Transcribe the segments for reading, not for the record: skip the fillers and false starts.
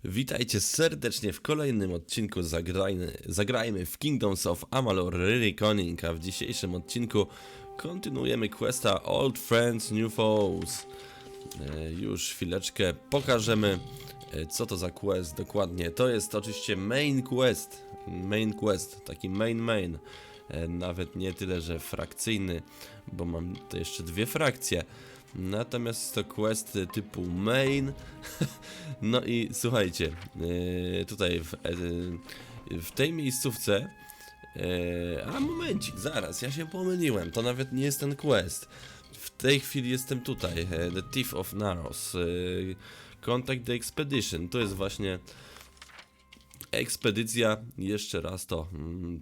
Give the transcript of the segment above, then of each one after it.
Witajcie serdecznie w kolejnym odcinku Zagrajmy w Kingdoms of Amalur, reedycję, a w dzisiejszym odcinku kontynuujemy questa Old Friends, New Foes. Już chwileczkę pokażemy, co to za quest dokładnie. To jest oczywiście main quest, taki main. Nawet nie tyle, że frakcyjny, bo mam tu jeszcze dwie frakcje. Natomiast jest to quest typu main. No i słuchajcie, tutaj w tej miejscówce, a momencik, zaraz, ja się pomyliłem, to nawet nie jest ten quest. W tej chwili jestem tutaj, The Thief of Narrows, Contact the Expedition, to jest właśnie ekspedycja, jeszcze raz to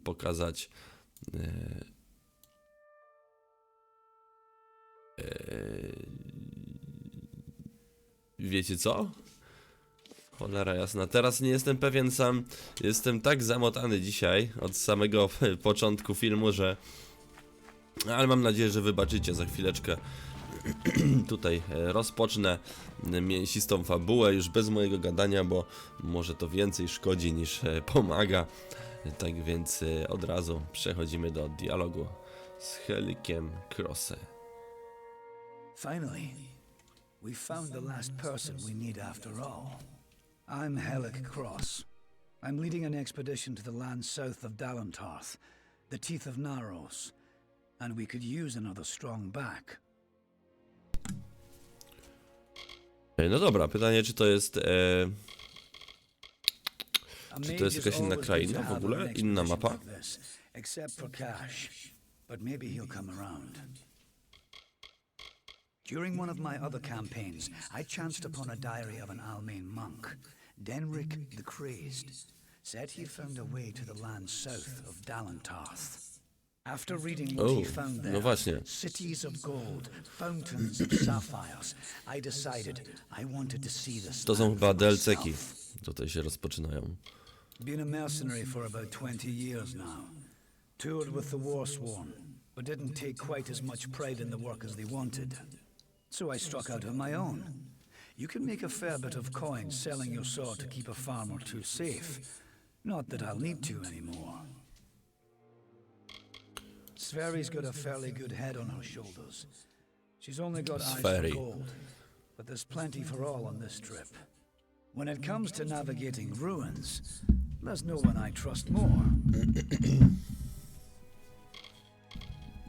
pokazać. Wiecie co? Cholera jasna, teraz nie jestem pewien sam. Jestem tak zamotany dzisiaj od samego początku filmu, że... Ale mam nadzieję, że wybaczycie za chwileczkę. Tutaj rozpocznę mięsistą fabułę już bez mojego gadania, bo może to więcej szkodzi niż pomaga. Tak więc od razu przechodzimy do dialogu z Helikiem Crosse. Finally, we found the last person we need after all. I'm Helic Cross. I'm leading an expedition to the land south of Dalantarth, the Teeth of Narrows, and we could use another strong back. No dobra, pytanie, czy to jest czy to jest jakaś inna kraina w ogóle? Inna mapa? Except for cash, but maybe he'll come around. During one of my other campaigns, I chanced upon a diary of an Almain monk, Denric the Crazed. Said he found a way to the land south of Dalantarth. After reading what he found there, no właśnie. cities of gold, fountains of sapphires, I decided I wanted to see this. To są chyba DLC-ki. Tutaj się rozpoczynają. Been a mercenary for about 20 years now. Toured with the Warsworn, but didn't take quite as much pride in the work as they wanted. So I struck out on my own. You can make a fair bit of coin selling your sword to keep a farm or two safe. Not that I'll need to anymore. Sverry's got a fairly good head on her shoulders. She's only got eyes for gold, but there's plenty for all on this trip. When it comes to navigating ruins, there's no one I trust more.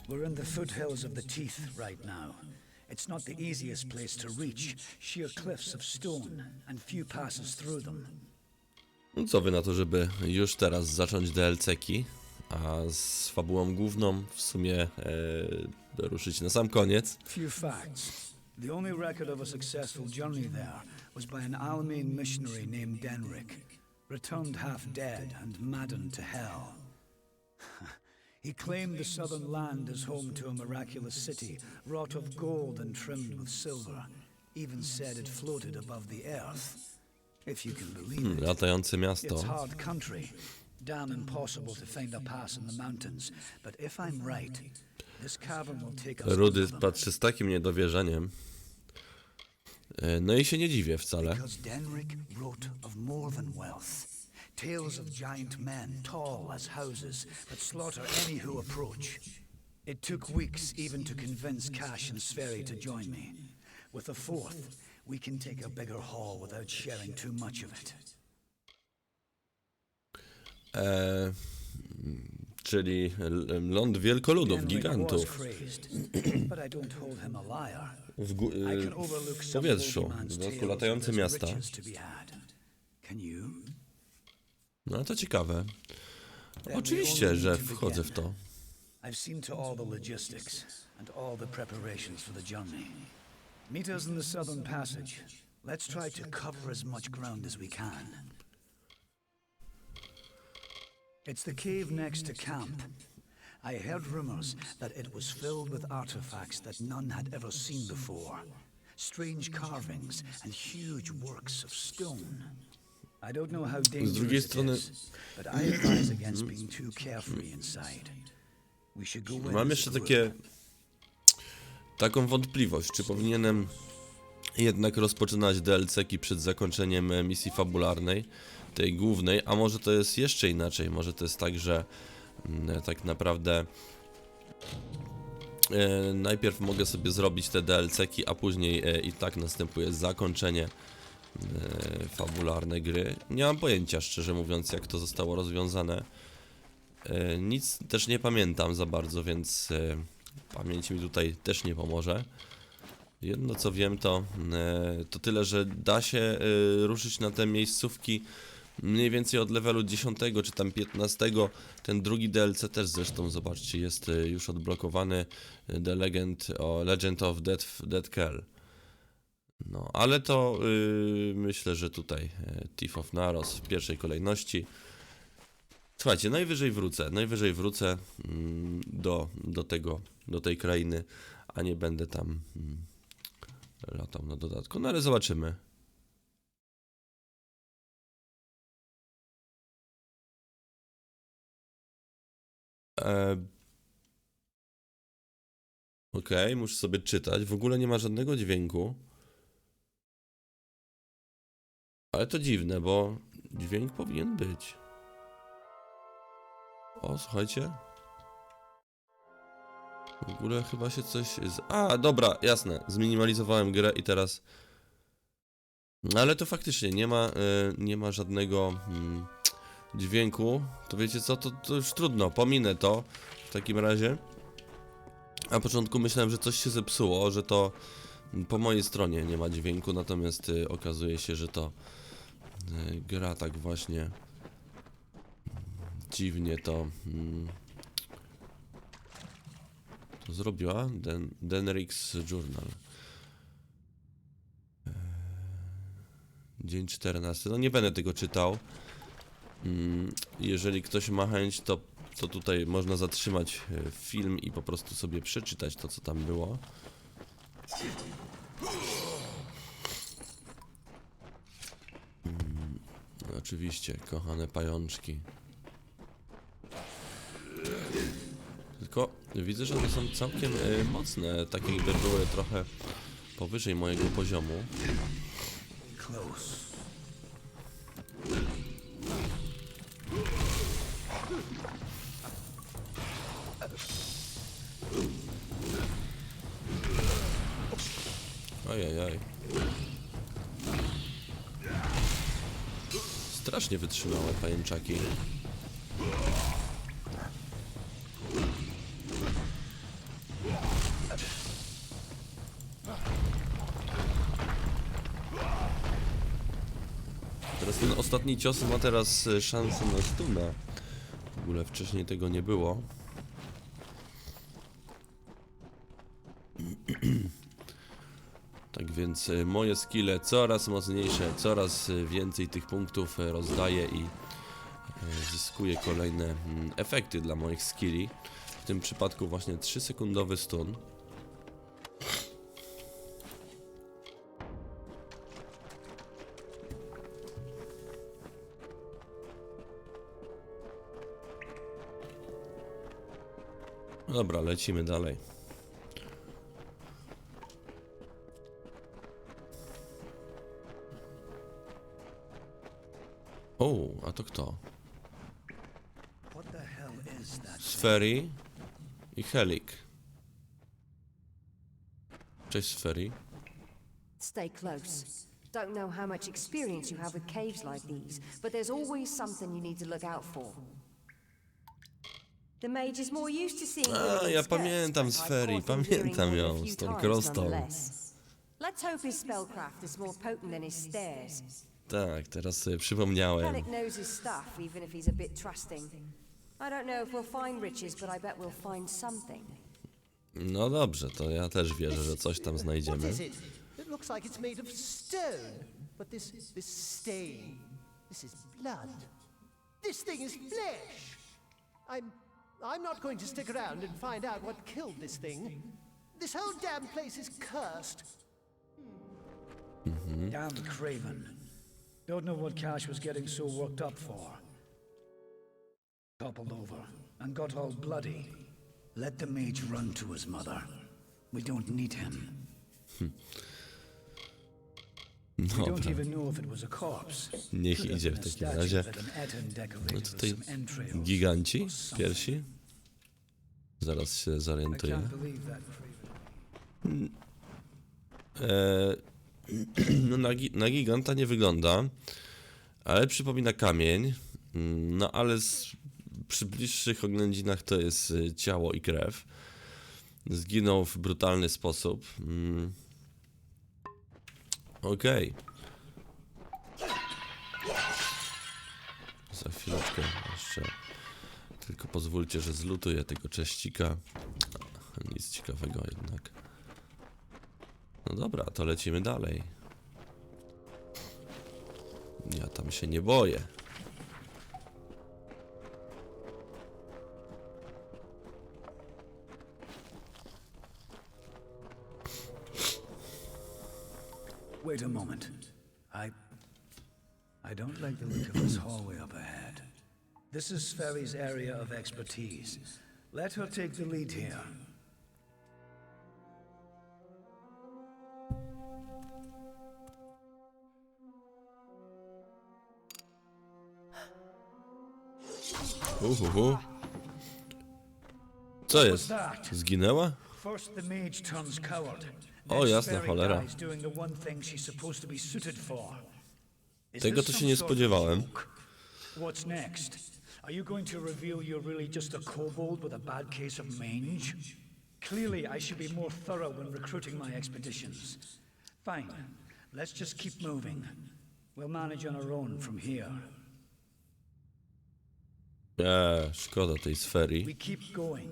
We're in the foothills of the Teeth right now. It's not the easiest place to reach, sheer cliffs of stone and few passes through them. No co wy na to, żeby już teraz zacząć DLC-ki, a z fabułą główną w sumie ruszyć na sam koniec? Few facts. The only record of a successful journey there was by an Almain missionary named Denric, returned half dead and maddened to hell. He claimed the southern land as home to a miraculous city, wrought of gold and trimmed with silver. Even said it floated above the earth. If you can believe it. Latające miasto. It's hard country. Damn impossible to find a pass in the mountains. But if I'm right, this cavern will take us. Rudy patrzy z takim niedowierzaniem. No i się nie dziwię wcale. Because Denric wrote of more than wealth. Tales of giant men, tall as houses, but slaughter any who approach. It took weeks even to convince Cash and Sverry to join me. With a fourth, we can take a bigger haul without sharing too much of it. Czyli ląd wielkoludów, gigantów. W powietrzu, w dodatku latające miasta. No to ciekawe. Oczywiście, że wchodzę w to. I've seen to all the logistics and all the preparations for the journey. Meet us in the southern passage. Let's try to cover as much ground as we can. It's the cave next to camp. I heard rumors that it was filled with artifacts that none had ever seen before. Strange carvings and huge works of stone. I don't know how dangerous it is, but I advise against being too carefree inside. We should go. Mam jeszcze taką wątpliwość, czy powinienem jednak rozpoczynać DLC-ki przed zakończeniem misji fabularnej, tej głównej, a może to jest jeszcze inaczej, może to jest tak, że tak naprawdę najpierw mogę sobie zrobić te DLC-ki, a później i tak następuje zakończenie fabularne gry. Nie mam pojęcia, szczerze mówiąc, jak to zostało rozwiązane. Nic też nie pamiętam za bardzo, więc pamięć mi tutaj też nie pomoże. Jedno co wiem to tyle, że da się ruszyć na te miejscówki mniej więcej od levelu 10 czy tam 15. Ten drugi DLC też zresztą, zobaczcie, jest już odblokowany. The Legend of Dead Kell. No, ale to myślę, że tutaj Thief of Naros w pierwszej kolejności. Słuchajcie, najwyżej wrócę do tej krainy, a nie będę tam latał na dodatku. No ale zobaczymy. Okej, muszę sobie czytać. W ogóle nie ma żadnego dźwięku. Ale to dziwne, bo dźwięk powinien być. O, słuchajcie. W ogóle chyba się coś... A, dobra, jasne. Zminimalizowałem grę i teraz... Ale to faktycznie nie ma żadnego dźwięku. To wiecie co, to już trudno, pominę to w takim razie. Na początku myślałem, że coś się zepsuło, że to po mojej stronie nie ma dźwięku, natomiast okazuje się, że to gra tak właśnie dziwnie to zrobiła. Denrick's Journal. Dzień 14. No nie będę tego czytał. Jeżeli ktoś ma chęć, to tutaj można zatrzymać film i po prostu sobie przeczytać to, co tam było. Oczywiście, kochane pajączki. Tylko widzę, że one są całkiem mocne, takie jakby były trochę powyżej mojego poziomu. Ojej. Strasznie wytrzymałe pajęczaki. Teraz ten ostatni cios ma teraz szansę na stuna. W ogóle wcześniej tego nie było. Tak więc moje skille coraz mocniejsze, coraz więcej tych punktów rozdaję i zyskuję kolejne efekty dla moich skilli. W tym przypadku właśnie 3-sekundowy stun. Dobra, lecimy dalej. O, a to kto? Sferi i Helik. Cześć, Sferi. Stay close. Don't know how much experience you have with caves like these, but there's always something you need to look out for. The mage is more used to seeing A, ja pamiętam Sferi, pamiętam ją z tą krostą. Let's hope his spellcraft is more potent than his stares. Tak, teraz sobie przypomniałem. Helik knows his stuff, even if he's a bit trusting. I don't know if we'll find riches, but I bet we'll find something. No dobrze, to ja też wierzę, że coś tam znajdziemy. It looks like it's made of stone, but this stain, this is blood. This thing is flesh. I'm not going to stick around and find out what killed this thing. This whole damn place is cursed. Damn craven. Don't know what Cash was getting so worked up for. Toppled over and got all bloody. Let the mage run to his mother. We don't need him. We don't Dobra, even know if it was a corpse. niech Could have idzie been w a takim statue razie. that an Eton No decorated with tutaj some entrails giganci or something. pierwsi. Zaraz się I zorientuję. can't believe that. No na giganta nie wygląda, ale przypomina kamień. No ale przy bliższych oględzinach to jest ciało i krew. Zginął w brutalny sposób. Okej. Za chwileczkę jeszcze. Tylko pozwólcie, że zlutuję tego cześcika. Nic ciekawego jednak. No dobra, to lecimy dalej. Ja tam się nie boję. Wait a moment. I don't like the look of this hallway up ahead. This is Sferry's area of expertise. Let her take the lead here. Co jest? Zginęła? First the mage turns coward. O, Then jasna Sferry cholera. dies doing the one thing she's supposed to be suited for. Is Tego this to się some nie sort of spodziewałem. joke? What's next? Are you going to reveal you're really just a kobold with a bad case of mange? Clearly, I should be more thorough when recruiting my expeditions. Fine. Let's just keep moving. We'll manage on our own from here. Szkoda tej sfery. We keep going.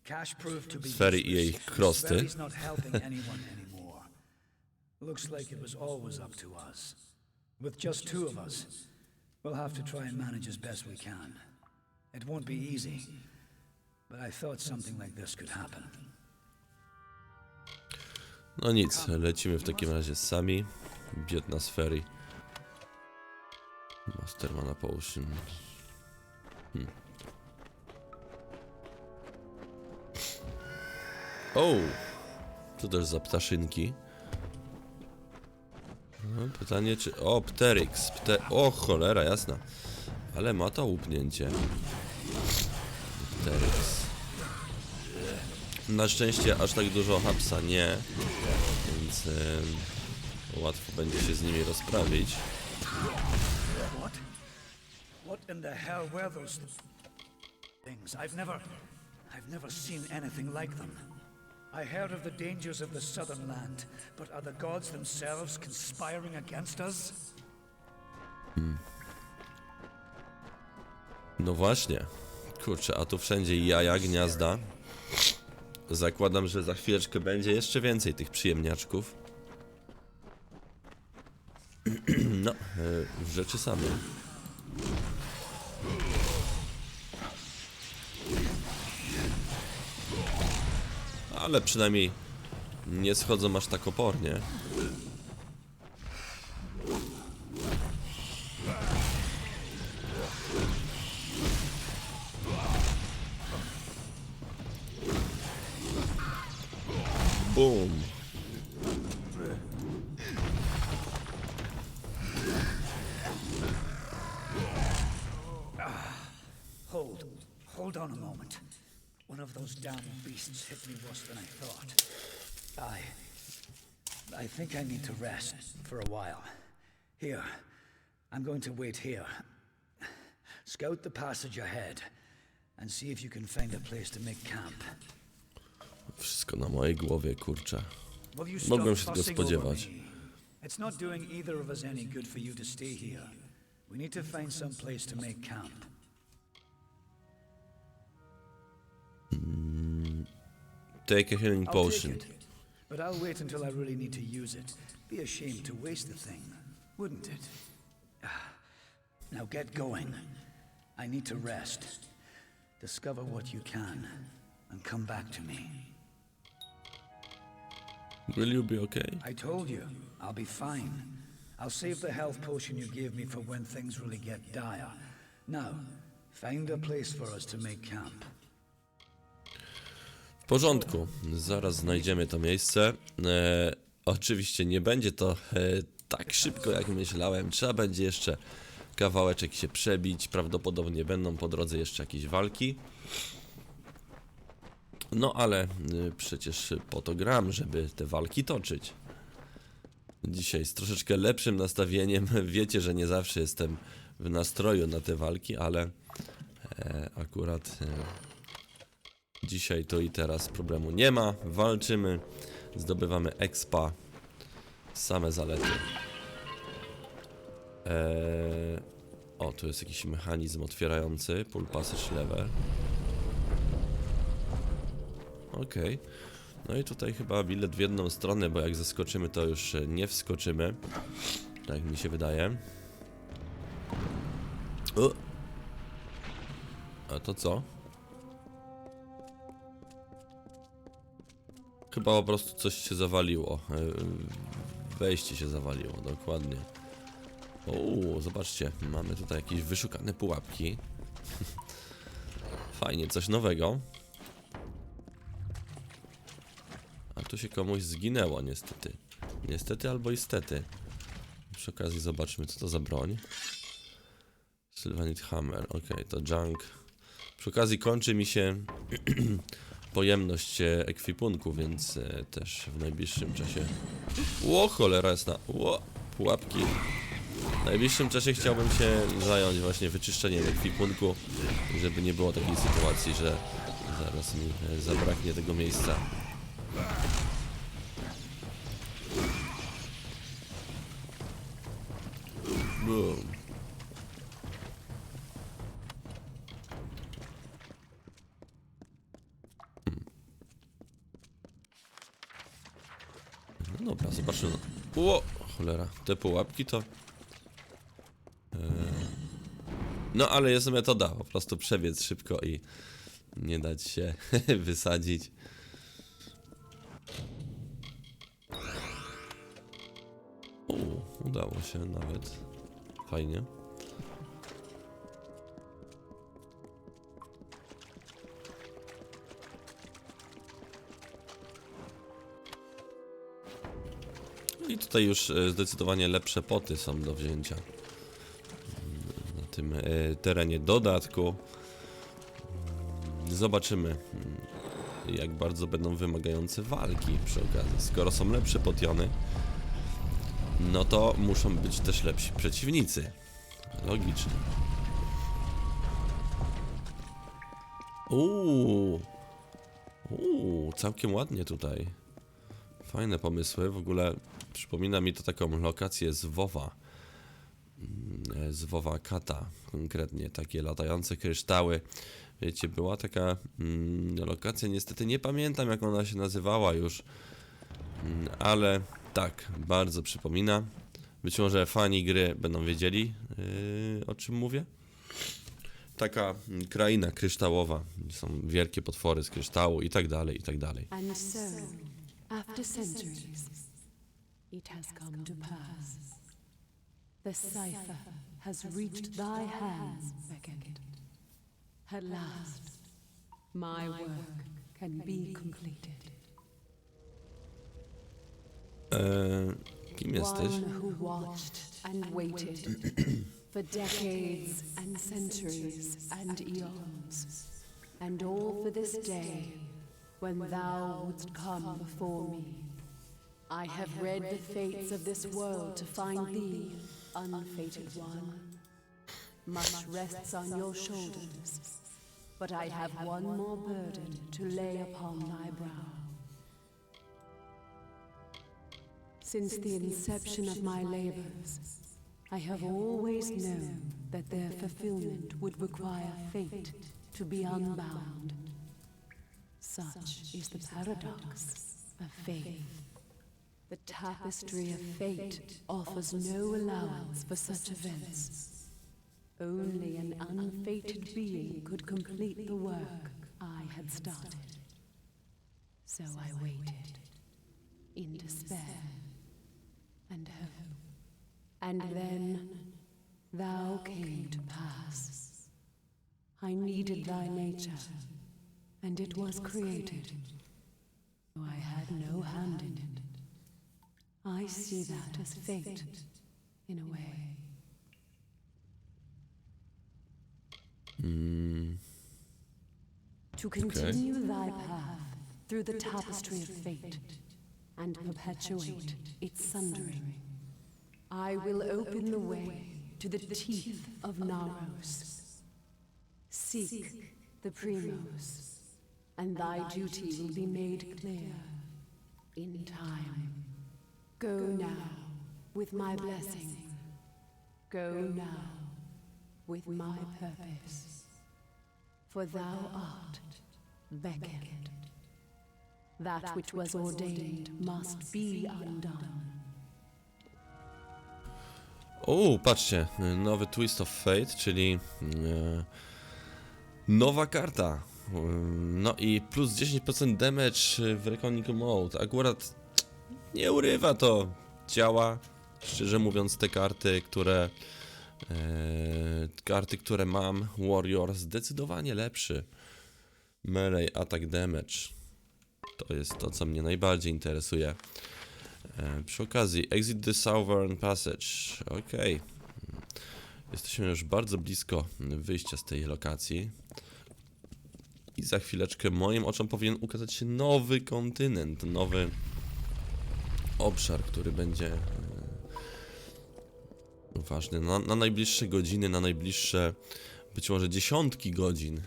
Cash proved to be Sfery i jej useless. krosty. Sferry's not helping anyone anymore. Looks like it was always up to us. With just two of us, we'll have to try and manage as best we can. It won't be easy, but I thought something like this could happen. No nic, lecimy w takim razie sami. Biedna sfery. Mastermana Potion. O! Co też za ptaszynki? No, pytanie czy... O, Pteryx. O, cholera, jasna. Ale ma to łupnięcie. Pteryx. Na szczęście aż tak dużo hapsa nie. Więc łatwo będzie się z nimi rozprawić. What in the hell were those things? I've never seen anything like them. I heard of the dangers of the southern land, but are the gods themselves conspiring against us? No właśnie. Kurczę, a tu wszędzie jaja, gniazda. Zakładam, że za chwileczkę będzie jeszcze więcej tych przyjemniaczków. No, w rzeczy samej. Ale przynajmniej nie schodzą aż tak opornie. Boom. Hold on a moment. One of those damn beasts hit me worse than I thought. I think I need to rest for a while. Here, I'm going to wait here. Scout the passage ahead and see if you can find a place to make camp. Wszystko na mojej głowie, kurczę. Will you Mogłem stop się tego fussing over spodziewać. me? It's not doing either of us any good for you to stay here. We need to find some place to make camp. Take a healing I'll potion. take it, but I'll wait until I really need to use it. Be ashamed to waste the thing, wouldn't it? Now get going. I need to rest. Discover what you can, and come back to me. Will you be okay? I told you, I'll be fine. I'll save the health potion you gave me for when things really get dire. Now, find a place for us to make camp. W porządku, zaraz znajdziemy to miejsce. Oczywiście nie będzie to tak szybko jak myślałem. Trzeba będzie jeszcze kawałeczek się przebić. Prawdopodobnie będą po drodze jeszcze jakieś walki. No ale przecież po to gram, żeby te walki toczyć. Dzisiaj z troszeczkę lepszym nastawieniem. Wiecie, że nie zawsze jestem w nastroju na te walki, ale akurat dzisiaj to i teraz problemu nie ma. Walczymy, zdobywamy expa. Same zalety. O, tu jest jakiś mechanizm otwierający. Pull passage lever. Okej. No i tutaj chyba bilet w jedną stronę, bo jak zaskoczymy, to już nie wskoczymy. Tak mi się wydaje. A to co? Chyba po prostu coś się zawaliło. Wejście się zawaliło, dokładnie. Zobaczcie, mamy tutaj jakieś wyszukane pułapki. Fajnie, coś nowego. A tu się komuś zginęło niestety. Niestety albo istety. Przy okazji zobaczmy, co to za broń. Sylvanite Hammer, okej, to junk. Przy okazji kończy mi się pojemność ekwipunku, więc też w najbliższym czasie... Ło, cholera jasna. Ło, pułapki. W najbliższym czasie chciałbym się zająć właśnie wyczyszczeniem ekwipunku, żeby nie było takiej sytuacji, że zaraz mi zabraknie tego miejsca. Boom. No dobra, zobaczymy. Ło, cholera, te pułapki to... No ale jest metoda, po prostu przebiec szybko i nie dać się wysadzić. Udało się nawet. Fajnie. I tutaj już zdecydowanie lepsze poty są do wzięcia. Na tym terenie dodatku. Zobaczymy, jak bardzo będą wymagające walki przy okazji. Skoro są lepsze potiony, no to muszą być też lepsi przeciwnicy. Logicznie. Całkiem ładnie tutaj. Fajne pomysły. W ogóle przypomina mi to taką lokację z WoWa. Z WoWa Kata konkretnie. Takie latające kryształy. Wiecie, była taka lokacja, niestety nie pamiętam, jak ona się nazywała już. Ale tak, bardzo przypomina. Być może fani gry będą wiedzieli, o czym mówię. Taka kraina kryształowa. Są wielkie potwory z kryształu i tak dalej, i tak dalej. And so, after centuries, it has come to pass. The cipher has reached thy hands, Beckett. At last, my work can be completed. Kim jesteś? One who watched and waited for decades and centuries and eons, and all for this day when thou wouldst come before me. I have read the fates of this world to find thee, unfated one. Much rests on your shoulders, but I have one more burden to lay upon thy brow. Since the inception of my labors, I have always known that their fulfillment would require fate to be unbound. Such is the paradox of faith. The tapestry of fate offers no allowance for such events. Only an unfated being could complete the work I had started. So I waited, in despair and hope. And then thou came to pass. I needed thy nature, and it was created, though I had no hand in it. I see that as fate, in a way. To continue thy path through the tapestry of fate and perpetuate its sundering, I will open the way to the teeth of Naros. Seek the Primos, and thy duty will be made clear in time. Go now with my blessing. Go now with my purpose. For thou art beckoned. That which was ordained must be undone. O, patrzcie, nowy Twist of Fate, czyli nowa karta. No i plus 10% damage w Reckoning Mode. Akurat nie urywa to. Działa. Szczerze mówiąc, te karty, które mam, Warrior, zdecydowanie lepszy. Melee, attack damage. To jest to, co mnie najbardziej interesuje. Przy okazji, exit the Southern Passage. Ok. Jesteśmy już bardzo blisko wyjścia z tej lokacji. I za chwileczkę moim oczom powinien ukazać się nowy kontynent, nowy obszar, który będzie ważny na najbliższe godziny, na najbliższe być może dziesiątki godzin.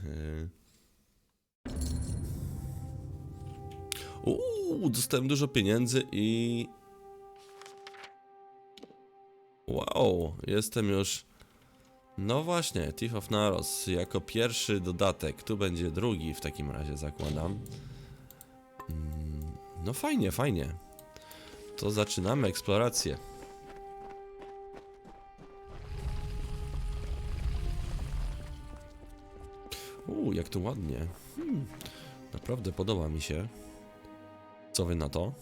Dostałem dużo pieniędzy i... Wow, jestem już... No właśnie, Thief of Naros jako pierwszy dodatek. Tu będzie drugi w takim razie, zakładam. No fajnie, fajnie. To zaczynamy eksplorację. Jak to ładnie. Naprawdę podoba mi się. Co wy na to?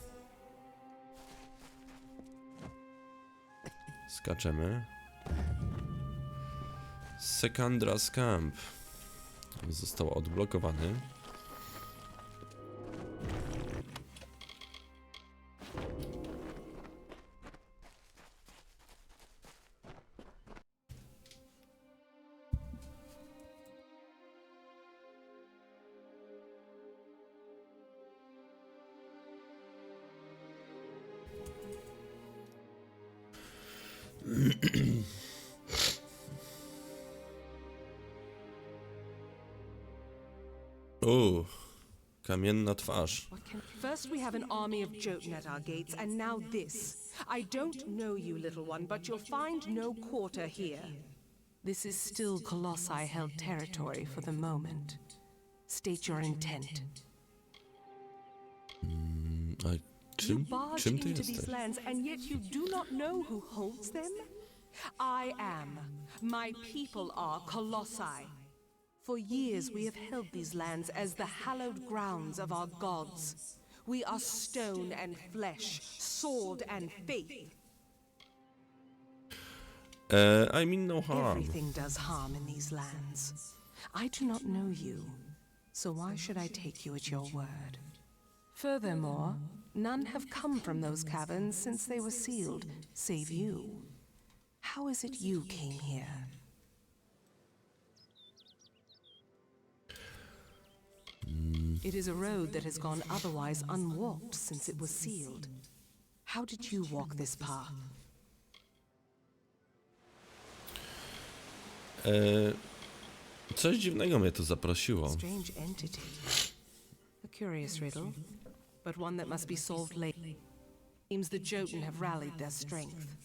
Skaczemy. Sekandra's Camp został odblokowany. Kamienna twarz. First we have an army of Jotun at our gates, and now this. I don't know you, little one, but you'll find no quarter here. This is still Colossi-held territory for the moment. State your intent. You barge czym ty into jesteś? these lands, and yet you do not know who holds them? I am. My people are Colossi. For years we have held these lands as the hallowed grounds of our gods. We are stone and flesh, sword and faith. I mean no harm. Everything does harm in these lands. I do not know you, so why should I take you at your word? Furthermore, none have come from those caverns since they were sealed, save you. How is it you came here? It is a road that has gone otherwise unwalked since it was sealed. How did you walk this path? Coś dziwnego mnie tu zaprosiło. Strange entity. A curious riddle, but one that must be solved later. Seems the Jotun have rallied their strength.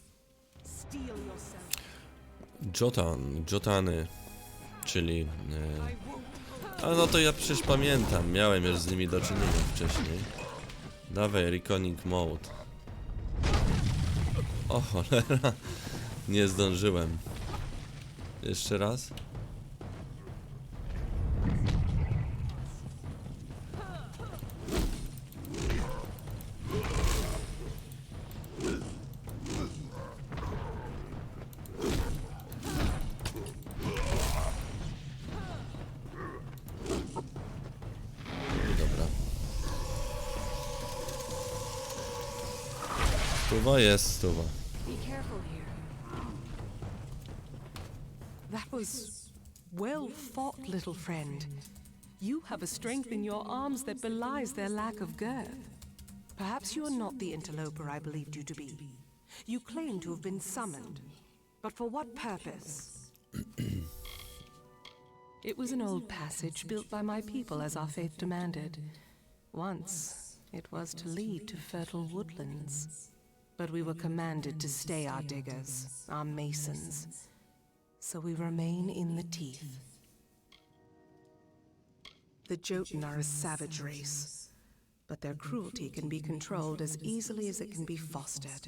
Steel yourself. Jotany, czyli... Ale no to ja przecież pamiętam, miałem już z nimi do czynienia wcześniej. Dawaj, Reckoning Mode. O cholera, nie zdążyłem. Jeszcze raz. Stuwa jest stuwa. Be careful here. That was well fought, little friend. You have a strength in your arms that belies their lack of girth. Perhaps you are not the interloper I believed you to be. You claim to have been summoned, but for what purpose? It was an old passage built by my people as our faith demanded. Once, it was to lead to fertile woodlands. But we were commanded to stay our diggers, our masons. So we remain in the teeth. The Jotun are a savage race, but their cruelty can be controlled as easily as it can be fostered.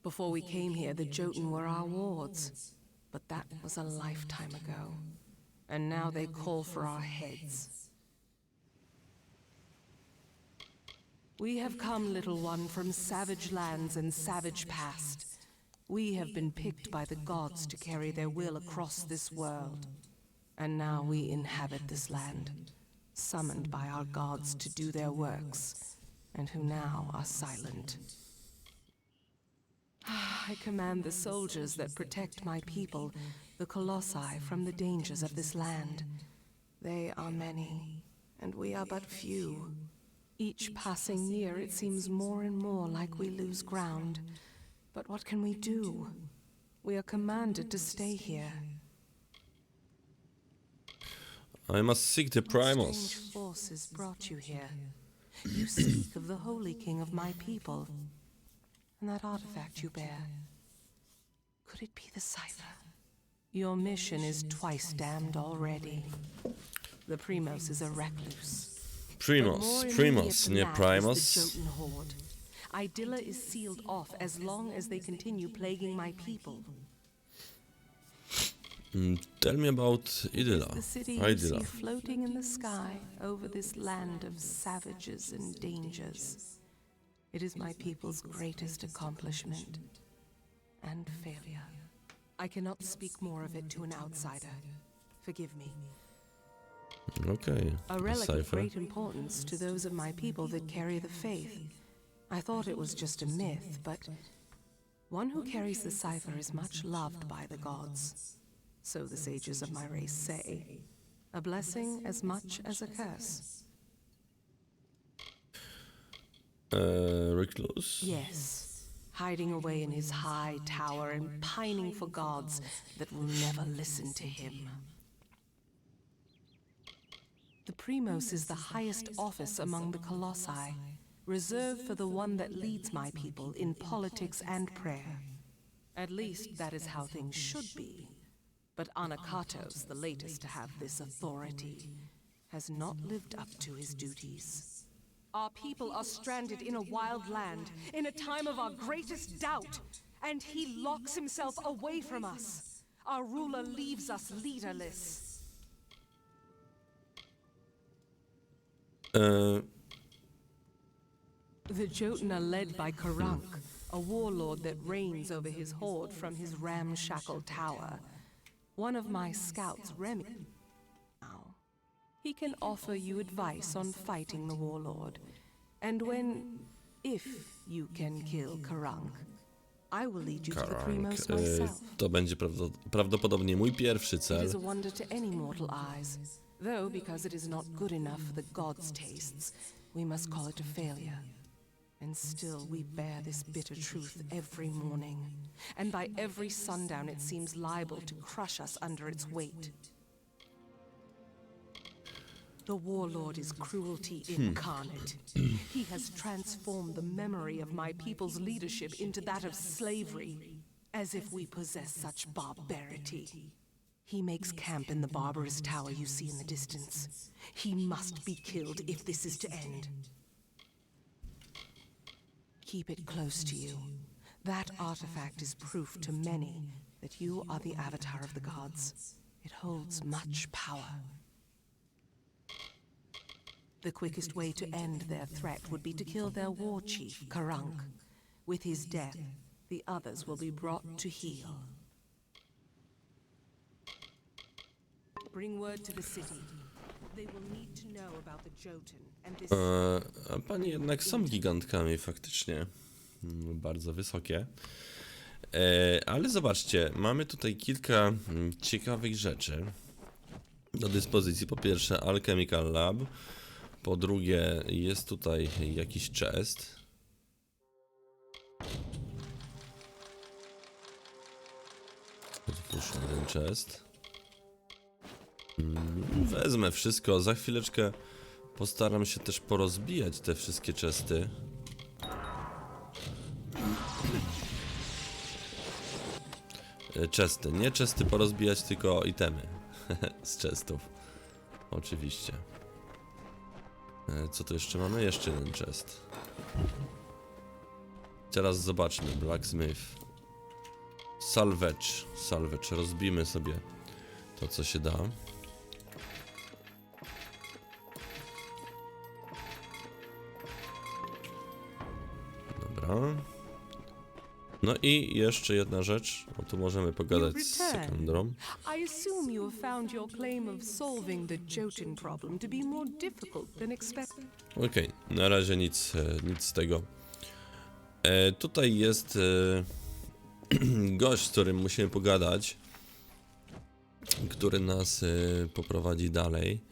Before we came here, the Jotun were our wards, but that was a lifetime ago. And now they call for our heads. We have come, little one, from savage lands and savage past. We have been picked by the gods to carry their will across this world. And now we inhabit this land, summoned by our gods to do their works, and who now are silent. I command the soldiers that protect my people, the Colossi, from the dangers of this land. They are many, and we are but few. Each passing year it seems more and more like we lose ground. But what can we do? We are commanded to stay here. I must seek the What Primals. strange forces brought you here? You speak of the Holy King of my people, and that artifact you bear. Could it be the cipher? Your mission is twice damned already. The Primos is a recluse. Primos, nie Primos. The Jotun horde. Idylla is sealed off as long as they continue plaguing my people. Tell me about Idylla. The city you Idylla. see floating in the sky over this land of savages and dangers. It is my people's greatest accomplishment and failure. I cannot speak more of it to an outsider. Forgive me. Okay. A relic of Cipher. great importance to those of my people that carry the faith. I thought it was just a myth, but one who carries the cipher is much loved by the gods. So the sages of my race say. A blessing as much as a curse. Recluse. Yes, hiding away in his high tower and pining for gods that will never listen to him. The Primos is the highest office among the Colossi, reserved for the one that leads my people in politics and prayer. At least that is how things should be. But Anakatos, the latest to have this authority, has not lived up to his duties. Our people are stranded in a wild land, in a time of our greatest doubt, and he locks himself away from us. Our ruler leaves us leaderless. The Jotun are led by Karunk, a warlord that reigns over his horde from his ramshackle tower. One of my scouts, Remy, now, he can offer you advice on fighting the warlord. And if you can kill Karunk, I will lead you to the Primos myself. To będzie prawdopodobnie mój pierwszy It cel. is a wonder to any mortal eyes, though because it is not good enough for the gods' tastes, we must call it a failure. And still we bear this bitter truth every morning, and by every sundown it seems liable to crush us under its weight. The warlord is cruelty incarnate. He has transformed the memory of my people's leadership into that of slavery, as if we possess such barbarity. He makes camp in the barbarous tower you see in the distance. He must be killed if this is to end. Keep it close to you. That artifact is proof to many that you are the avatar of the gods. It holds much power. The quickest way to end their threat would be to kill their war chief, Karunk. With his death, the others will be brought to heel. Bring word to the city. They will need to know about the Jotun and this. A pani jednak są gigantkami faktycznie. bardzo wysokie. Ale zobaczcie, mamy tutaj kilka ciekawych rzeczy do dyspozycji. Po pierwsze Alchemical Lab, po drugie jest tutaj jakiś chest. Otwórz jeden chest. Wezmę wszystko, za chwileczkę postaram się też porozbijać te wszystkie chesty. Chesty, nie chesty porozbijać, tylko itemy z chestów. Oczywiście. Co tu jeszcze mamy? Jeszcze jeden chest. Teraz zobaczmy. Blacksmith. Salvage. Salvage. Rozbijmy sobie to, co się da. Dobra. No i jeszcze jedna rzecz, o tu możemy pogadać z Sekandrą. I assume you have found your claim of solving the Jotun problem to be more difficult than expected. Okej, na razie nic z tego. Tutaj jest gość, z którym musimy pogadać, który nas poprowadzi dalej.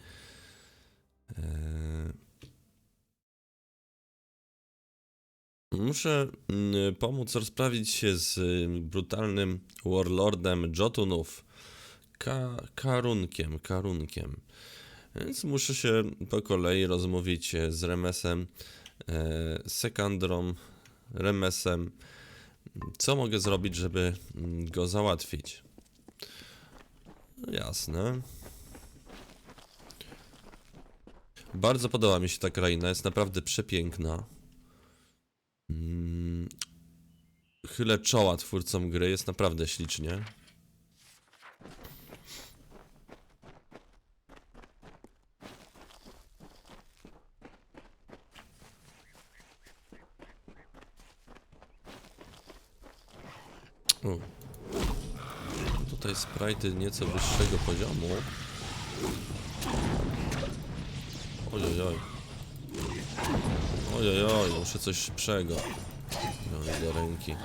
Muszę pomóc rozprawić się z brutalnym warlordem Jotunów, Karunkiem. Więc muszę się po kolei rozmówić z Remesem, Sekandrą, Remesem. Co mogę zrobić, żeby go załatwić? No jasne. Bardzo podoba mi się ta kraina, jest naprawdę przepiękna. Chylę czoła twórcom gry, jest naprawdę ślicznie. Tutaj sprite'y nieco wyższego poziomu. Ojojoj. Ojojoj, muszę coś szybszego wziąć do ręki.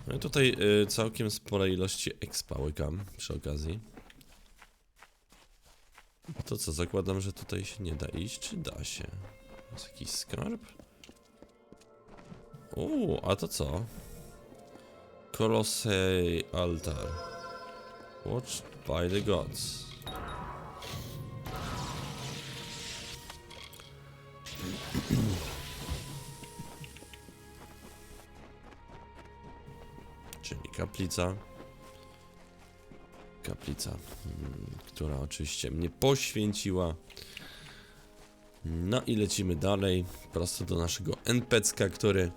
No i tutaj całkiem spore ilości expa łykam przy okazji. To co, zakładam, że tutaj się nie da iść, czy da się? Jest jakiś skarb? A to co? Colosseum Altar. Watched by the gods. Czyli kaplica. Kaplica, która oczywiście mnie poświęciła. No i lecimy dalej, prosto do naszego NPC-ka, który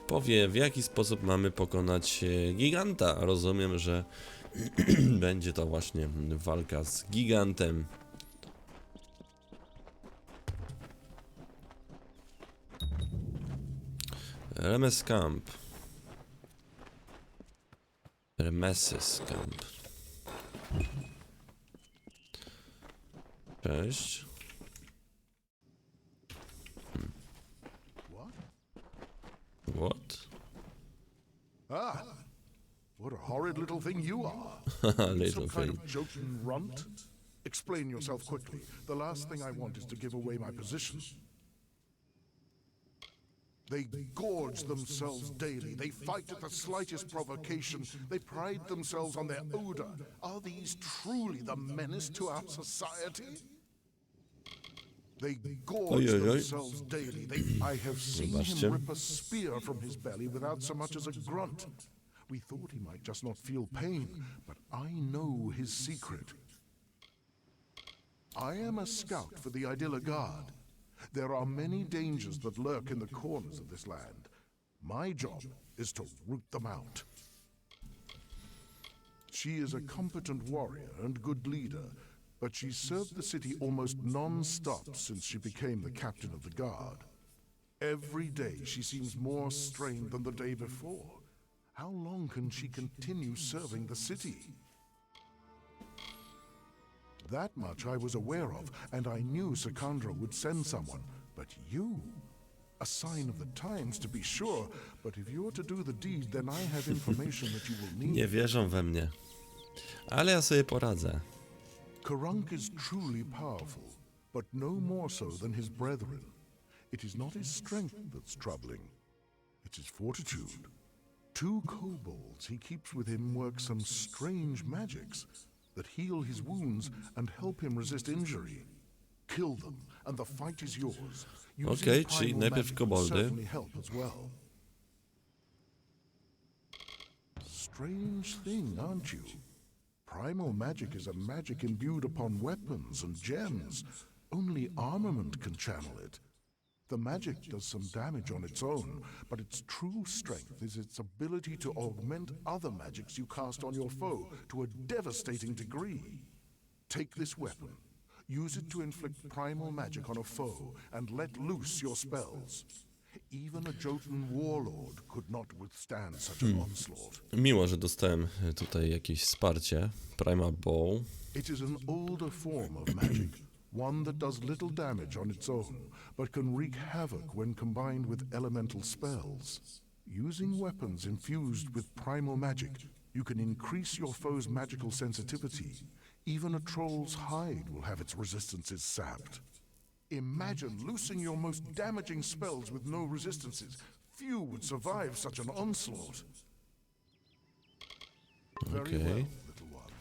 powie, w jaki sposób mamy pokonać giganta. Rozumiem, że będzie to właśnie walka z gigantem. Remes Camp. Remeses Camp. Cześć. What? Ah, what a horrid little thing you are. Little Some kind thing. of Jotun runt? Explain yourself quickly. The last thing I want is to give away my position. They gorge themselves daily. They fight at the slightest provocation. They pride themselves on their odor. Are these truly the menace to our society? They gorge themselves daily. I have seen him rip a spear from his belly without so much as a grunt. We thought he might just not feel pain, but I know his secret. I am a scout for the Idylla Guard. There are many dangers that lurk in the corners of this land. My job is to root them out. She is a competent warrior and good leader, but she's served the city almost non-stop since she became the captain of the guard. Every day she seems more strained than the day before. How long can she continue serving the city? That much I was aware of, and I knew Sakandra would send someone. But you? A sign of the times, to be sure, but if you're to do the deed, then I have information that you will need. Nie wierzą we mnie. Ale ja sobie poradzę. Karunk is truly powerful, but no more so than his brethren. It is not his strength that's troubling. It is fortitude. 2 kobolds he keeps with him work some strange magics that heal his wounds and help him resist injury. Kill them, and the fight is yours. Okej, czyli najpierw koboldy. Certainly help as well. Strange thing, aren't you? Primal magic is a magic imbued upon weapons and gems. Only armament can channel it. The magic does some damage on its own, but its true strength is its ability to augment other magics you cast on your foe to a devastating degree. Take this weapon, use it to inflict primal magic on a foe, and let loose your spells. Even a Jotun warlord could not withstand such an onslaught. Miło, że dostałem tutaj jakieś wsparcie. Primal Bow. It is an older form of magic, one that does little damage on its own, but can wreak havoc when combined with elemental spells. Using weapons infused with primal magic, you can increase your foe's magical sensitivity. Even a troll's hide will have its resistances sapped. Imagine loosing your most damaging spells with no resistances. Few would survive such an onslaught. Very well, little one.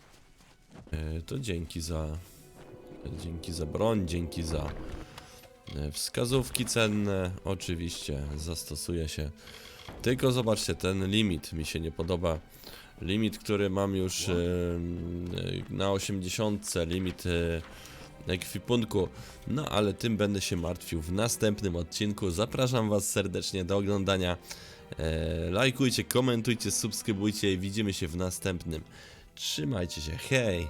To dzięki za broń, dzięki za wskazówki cenne. Oczywiście zastosuję się. Tylko zobaczcie, ten limit mi się nie podoba. Limit, który mam już na 80, limit ekwipunku. No ale tym będę się martwił w następnym odcinku. Zapraszam was serdecznie do oglądania. Lajkujcie, komentujcie, subskrybujcie i widzimy się w następnym. Trzymajcie się, hej!